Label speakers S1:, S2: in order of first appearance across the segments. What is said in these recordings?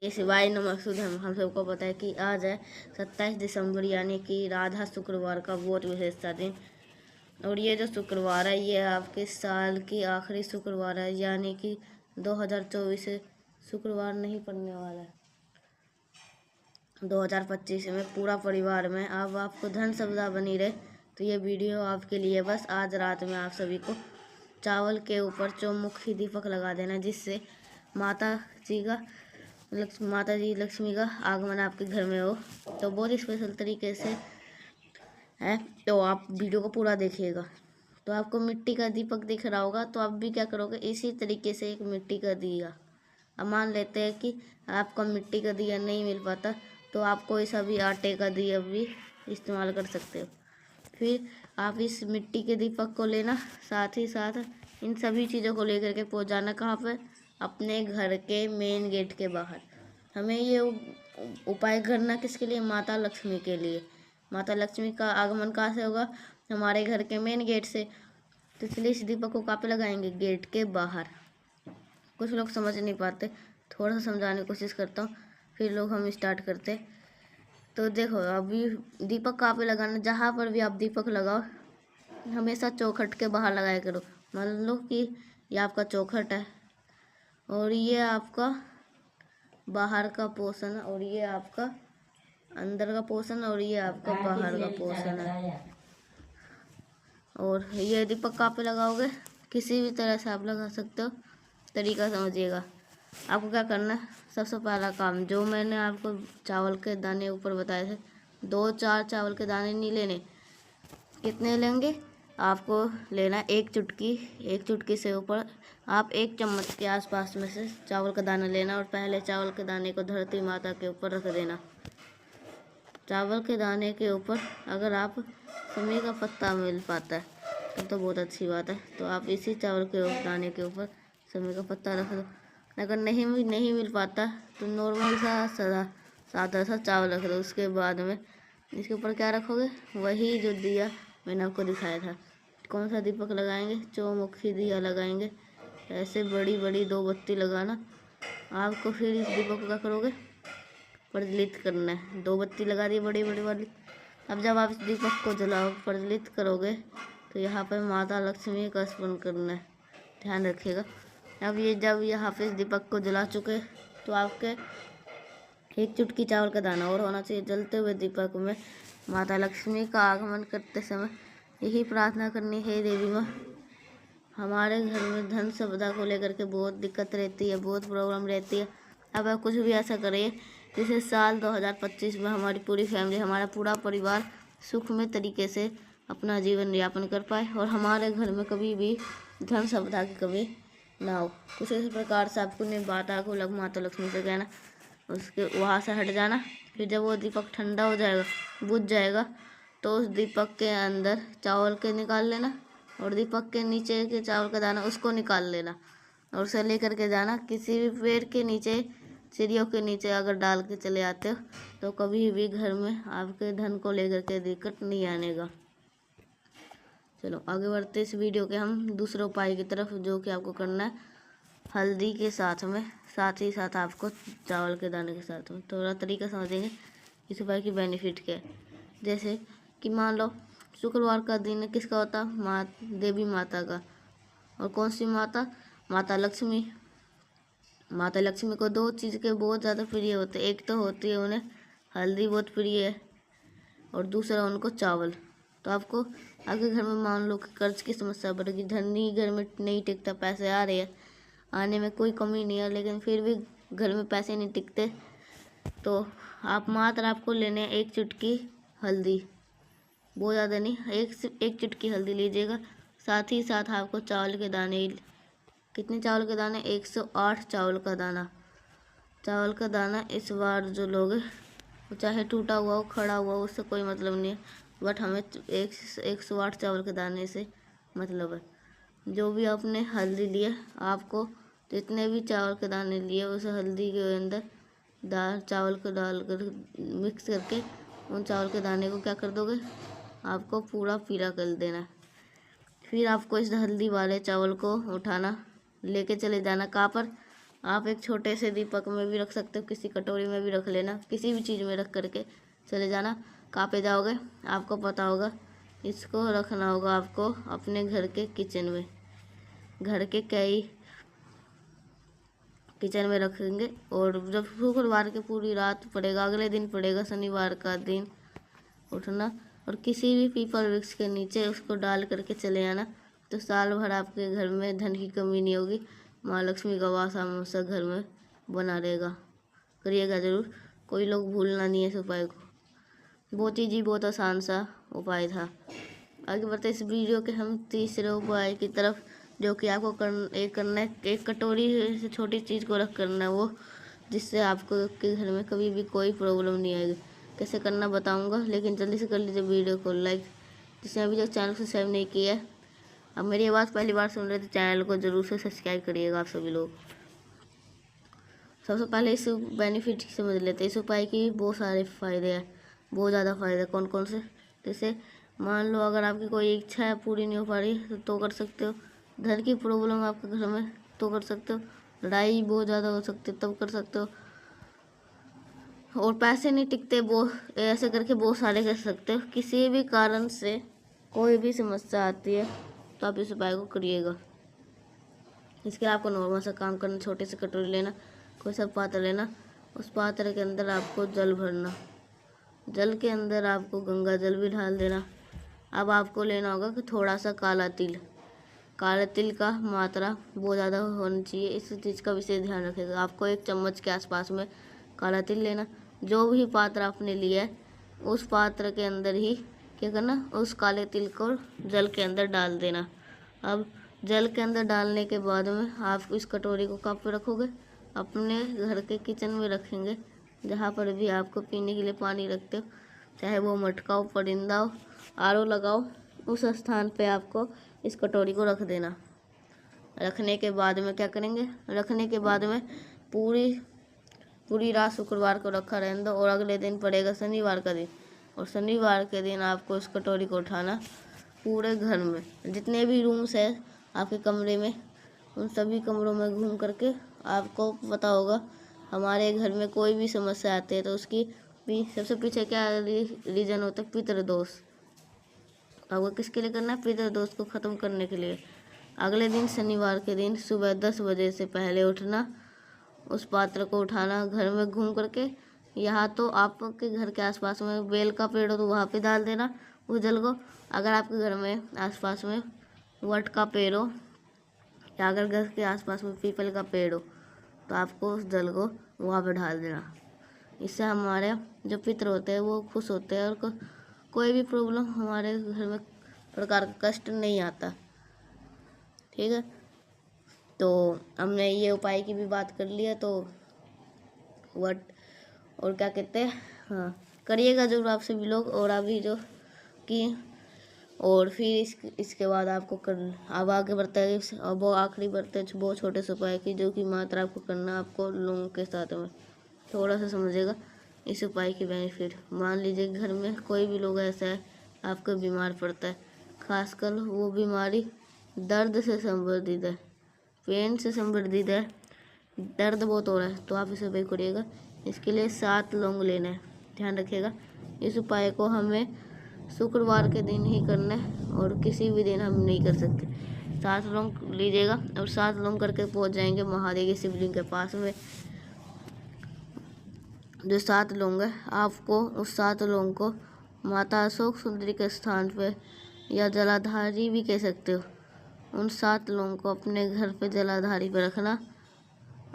S1: ये शिवाय नमः। हम सबको पता है कि आज है 27 दिसंबर यानी कि राधा शुक्रवार का बहुत विशेषता दिन। और ये जो शुक्रवार है ये आपके साल की आखिरी शुक्रवार है, यानी कि 2024 से शुक्रवार नहीं पड़ने वाला है। 2025 में पूरा परिवार में अब आपको धन संपदा बनी रहे, तो ये वीडियो आपके लिए। बस आज रात में आप सभी को चावल के ऊपर चौमुखी दीपक लगा देना, जिससे माता जी लक्ष्मी का आगमन आपके घर में हो। तो बहुत स्पेशल तरीके से है, तो आप वीडियो को पूरा देखिएगा। तो आपको मिट्टी का दीपक दिख रहा होगा, तो आप भी क्या करोगे, इसी तरीके से एक मिट्टी का दिया। अब मान लेते हैं कि आपको मिट्टी का दिया नहीं मिल पाता, तो आप कोई सा भी आटे का दिया भी इस्तेमाल कर सकते हो। फिर आप इस मिट्टी के दीपक को लेना, साथ ही साथ इन सभी चीज़ों को लेकर के पहुँच जाना कहाँ पर, अपने घर के मेन गेट के बाहर। हमें ये उपाय करना किसके लिए, माता लक्ष्मी के लिए। माता लक्ष्मी का आगमन कहाँ से होगा, हमारे घर के मेन गेट से। तो इसलिए इस दीपक को कहाँ पे लगाएंगे, गेट के बाहर। कुछ लोग समझ नहीं पाते, थोड़ा सा समझाने की कोशिश करता हूँ, फिर लोग हम स्टार्ट करते। तो देखो, अभी दीपक कहाँ पे लगाना, जहाँ पर भी आप दीपक लगाओ हमेशा चौखट के बाहर लगाया करो। मान लो कि ये आपका चौखट है और ये आपका बाहर का पोर्शन है, और ये आपका अंदर का पोर्शन, और ये आपका बाहर का पोर्शन है। और ये दीपक कहाँ पे लगाओगे, किसी भी तरह से आप लगा सकते हो, तरीका समझिएगा। आपको क्या करना है, सबसे पहला काम जो मैंने आपको चावल के दाने ऊपर बताए थे, 2-4 चावल के दाने नहीं लेने। कितने लेंगे, आपको लेना एक चुटकी से ऊपर आप 1 चम्मच के आसपास में से चावल का दाना लेना, और पहले चावल के दाने को धरती माता के ऊपर रख देना। चावल के दाने के ऊपर अगर आप समी का पत्ता मिल पाता है तो बहुत अच्छी बात है, तो आप इसी चावल के दाने के ऊपर समी का पत्ता रख दो। अगर नहीं मिल पाता तो नॉर्मल सा सादा सा चावल रख दो। उसके बाद में इसके ऊपर क्या रखोगे, वही जो दिया मैंने आपको दिखाया था। कौन सा दीपक लगाएंगे, चौमुखी दिया लगाएंगे। ऐसे बड़ी बड़ी 2 बत्ती लगाना आपको। फिर इस दीपक को क्या करोगे, प्रज्वलित करना है। 2 बत्ती लगा दी बड़ी बड़ी वाली। अब जब आप इस दीपक को जलाओ प्रज्वलित करोगे, तो यहाँ पर माता लक्ष्मी का स्मरण करना है, ध्यान रखिएगा। अब ये जब यहाँ पे इस दीपक को जला चुके, तो आपके 1 चुटकी चावल का दाना और होना चाहिए। जलते हुए दीपक में माता लक्ष्मी का आगमन करते समय यही प्रार्थना करनी है, देवी माँ हमारे घर में धन संपदा को लेकर के बहुत दिक्कत रहती है, बहुत प्रॉब्लम रहती है। अब आप कुछ भी ऐसा करिए जिससे साल 2025 में हमारी पूरी फैमिली, हमारा पूरा परिवार सुखमय तरीके से अपना जीवन यापन कर पाए, और हमारे घर में कभी भी धन संपदा की कमी ना हो। कुछ इस प्रकार से आपको अपनी बात को माता लक्ष्मी से कहना, उसके वहाँ से हट जाना। फिर जब वो दीपक ठंडा हो जाएगा, बुझ जाएगा, तो उस दीपक के अंदर चावल के निकाल लेना, और दीपक के नीचे के चावल का दाना उसको निकाल लेना, और उसे लेकर के जाना किसी भी पेड़ के नीचे, सीढ़ियों के नीचे अगर डाल के चले आते हो, तो कभी भी घर में आपके धन को लेकर के दिक्कत नहीं आनेगा। चलो आगे बढ़ते इस वीडियो के हम दूसरे उपाय की तरफ, जो कि आपको करना है हल्दी के साथ में, साथ ही साथ आपको चावल के दाने के साथ में। थोड़ा तरीका समझेंगे इस उपाय की बेनिफिट क्या है। जैसे कि मान लो शुक्रवार का दिन किसका होता, देवी माता का। और कौन सी माता, माता लक्ष्मी। माता लक्ष्मी को 2 चीज़ के बहुत ज़्यादा प्रिय होते हैं। एक तो होती है उन्हें हल्दी बहुत प्रिय है, और दूसरा उनको चावल। तो आपको अगर घर में मान लो कि कर्ज की समस्या बढ़ गई, धन ही घर में नहीं टिकता, पैसे आ रहे हैं, आने में कोई कमी नहीं है, लेकिन फिर भी घर में पैसे नहीं टिकते, तो आप मात्र आपको लेने 1 चुटकी हल्दी, बहुत ज़्यादा नहीं, एक चुटकी हल्दी लीजिएगा। साथ ही साथ आपको चावल के दाने, कितने चावल के दाने, 108 चावल का दाना। चावल का दाना इस बार जो लोग, वो चाहे टूटा हुआ हो खड़ा हुआ हो, उससे कोई मतलब नहीं है, बट हमें 108 चावल के दाने से मतलब है। जो भी आपने हल्दी लिए, आपको जितने भी चावल के दाने लिए उस हल्दी के अंदर चावल को डालकर मिक्स करके उन चावल के दाने को क्या कर दोगे, आपको पूरा पीला कर देना। फिर आपको इस हल्दी वाले चावल को उठाना, लेके चले जाना कहाँ पर, आप एक छोटे से दीपक में भी रख सकते हो, किसी कटोरी में भी रख लेना, किसी भी चीज़ में रख करके चले जाना। कहाँ पे जाओगे आपको पता होगा, इसको रखना होगा आपको अपने घर के किचन में। घर के कई किचन में रखेंगे, और जब शुक्रवार के पूरी रात पड़ेगा, अगले दिन पड़ेगा शनिवार का दिन, उठना और किसी भी पीपल वृक्ष के नीचे उसको डाल करके चले आना। तो साल भर आपके घर में धन की कमी नहीं होगी, माँ लक्ष्मी का वास हमेशा घर में बना रहेगा। करिएगा ज़रूर, कोई लोग भूलना नहीं है इस उपाय को। बहुत ही बहुत आसान सा उपाय था। आगे बढ़ते इस वीडियो के हम तीसरे उपाय की तरफ, जो कि आपको करना है, एक कटोरी से छोटी चीज़ को रख करना है वो, जिससे आपको के घर में कभी भी कोई प्रॉब्लम नहीं आएगी। कैसे करना बताऊंगा, लेकिन जल्दी से कर लीजिए वीडियो को लाइक, जिसने अभी तक चैनल को सब्सक्राइब नहीं किया है। अब मेरी आवाज़ पहली बार सुन रहे थे, चैनल को ज़रूर से सब्सक्राइब करिएगा आप सभी लोग। सबसे पहले इस बेनिफिट समझ लेते हैं। इस उपाय की बहुत सारे फ़ायदे हैं, बहुत ज़्यादा फ़ायदे। कौन कौन से, जैसे मान लो अगर आपकी कोई इच्छा है पूरी नहीं हो पा रही तो कर सकते हो। धन की प्रॉब्लम आपके घर में तो कर सकते हो। लड़ाई बहुत ज़्यादा हो सकती है तब कर सकते हो। और पैसे नहीं टिकते, वो ऐसे करके बहुत सारे कर सकते हो। किसी भी कारण से कोई भी समस्या आती है तो आप इस उपाय को करिएगा। इसके लिए आपको नॉर्मल सा काम करना, छोटे से कटोरी लेना, कोई सा पात्र लेना, उस पात्र के अंदर आपको जल भरना, जल के अंदर आपको गंगा जल भी डाल देना। अब आपको लेना होगा कि थोड़ा सा काला तिल, काले तिल का मात्रा बहुत ज़्यादा होनी चाहिए, इस चीज़ का विशेष ध्यान रखेगा। आपको 1 चम्मच के आसपास में काला तिल लेना। जो भी पात्र आपने लिया है उस पात्र के अंदर ही क्या करना, उस काले तिल को जल के अंदर डाल देना। अब जल के अंदर डालने के बाद में आप इस कटोरी को कहाँ पे रखोगे, अपने घर के किचन में रखेंगे, जहाँ पर भी आपको पीने के लिए पानी रखते हो, चाहे वो मटका हो, परिंदा हो, आरओ लगाओ, उस स्थान पे आपको इस कटोरी को रख देना। रखने के बाद में क्या करेंगे, रखने के बाद में पूरी रात शुक्रवार को रखा रहने दो, और अगले दिन पड़ेगा शनिवार का दिन, और शनिवार के दिन आपको इस कटोरी को उठाना, पूरे घर में जितने भी रूम्स है आपके कमरे में, उन सभी कमरों में घूम करके, आपको पता होगा हमारे घर में कोई भी समस्या आती है तो उसकी भी सबसे पीछे क्या रीज़न होता है, पितृदोष। आपको किसके लिए करना है, पितृदोष को ख़त्म करने के लिए। अगले दिन शनिवार के दिन सुबह 10 बजे से पहले उठना, उस पात्र को उठाना, घर में घूम करके, यहाँ तो आपके घर के आसपास में बेल का पेड़ हो तो वहाँ पे डाल देना उस जल को। अगर आपके घर में आसपास में वट का पेड़ हो, या अगर घर के आसपास में पीपल का पेड़ हो, तो आपको उस जल को वहाँ पे डाल देना। इससे हमारे जो पितर होते हैं वो खुश होते हैं, और कोई भी प्रॉब्लम हमारे घर में प्रकार का कष्ट नहीं आता। ठीक है, तो हमने ये उपाय की भी बात कर लिया, तो वट और क्या कहते हैं, हाँ करिएगा जरूर आप सभी लोग। और अभी जो कि और फिर इसके बाद आपको अब आगे बढ़ता है, अब वो आखिरी बढ़ते हैं बहुत छोटे से उपाय की, जो कि मात्रा आपको करना, आपको लोगों के साथ में थोड़ा सा समझिएगा इस उपाय की बेनिफिट। मान लीजिए घर में कोई भी लोग ऐसा है आपको बीमार पड़ता है, खासकर वो बीमारी दर्द से संबंधित है, पेन से संबंधित है, दर्द बहुत हो रहा है, तो आप इसे उपाय करिएगा। इसके लिए 7 लौंग लेना है, ध्यान रखिएगा। इस उपाय को हमें शुक्रवार के दिन ही करना है, और किसी भी दिन हम नहीं कर सकते। 7 लौंग लीजिएगा, और 7 लौंग करके पहुंच जाएंगे महादेव की शिवलिंग के पास में। जो 7 लौंग है, आपको उस 7 लौंग को माता अशोक सुंदरी के स्थान पे, या जलाधारी भी कह सकते हो, उन 7 लौंग को अपने घर पे जलाधारी पे रखना।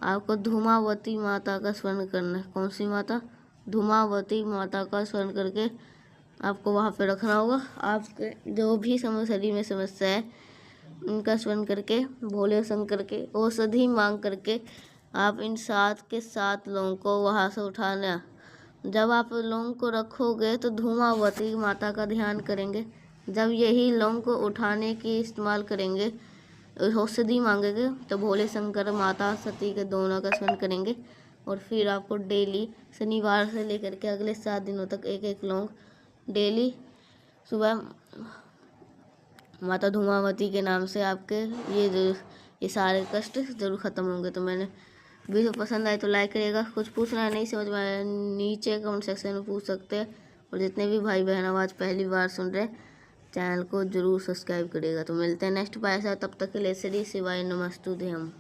S1: आपको धूमावती माता का स्मरण करना है। कौन सी माता, धूमावती माता का स्मरण करके आपको वहाँ पे रखना होगा। आपके जो भी शरीर में समस्या है उनका स्मरण करके, भोले शंकर के औषधि मांग करके आप इन 7 के 7 लौंग को वहाँ से उठाना। जब आप लौंग को रखोगे तो धूमावती माता का ध्यान करेंगे। जब यही लौंग को उठाने की इस्तेमाल करेंगे, औषधि मांगेंगे, तो भोले शंकर माता सती के दोनों का स्मरण करेंगे। और फिर आपको डेली शनिवार से लेकर के अगले 7 दिनों तक 1-1 लौंग डेली सुबह माता धूमावती के नाम से आपके ये सारे कष्ट ज़रूर ख़त्म होंगे। तो मैंने वीडियो पसंद आए तो लाइक करिएगा। कुछ पूछना है नहीं समझ में आया नीचे कमेंट सेक्शन में पूछ सकते हैं। और जितने भी भाई बहन आवाज़ पहली बार सुन रहे चैनल को जरूर सब्सक्राइब करिएगा। तो मिलते हैं नेक्स्ट बार, तब तक के लिए श्री शिवाय नमस्तुभ्यम।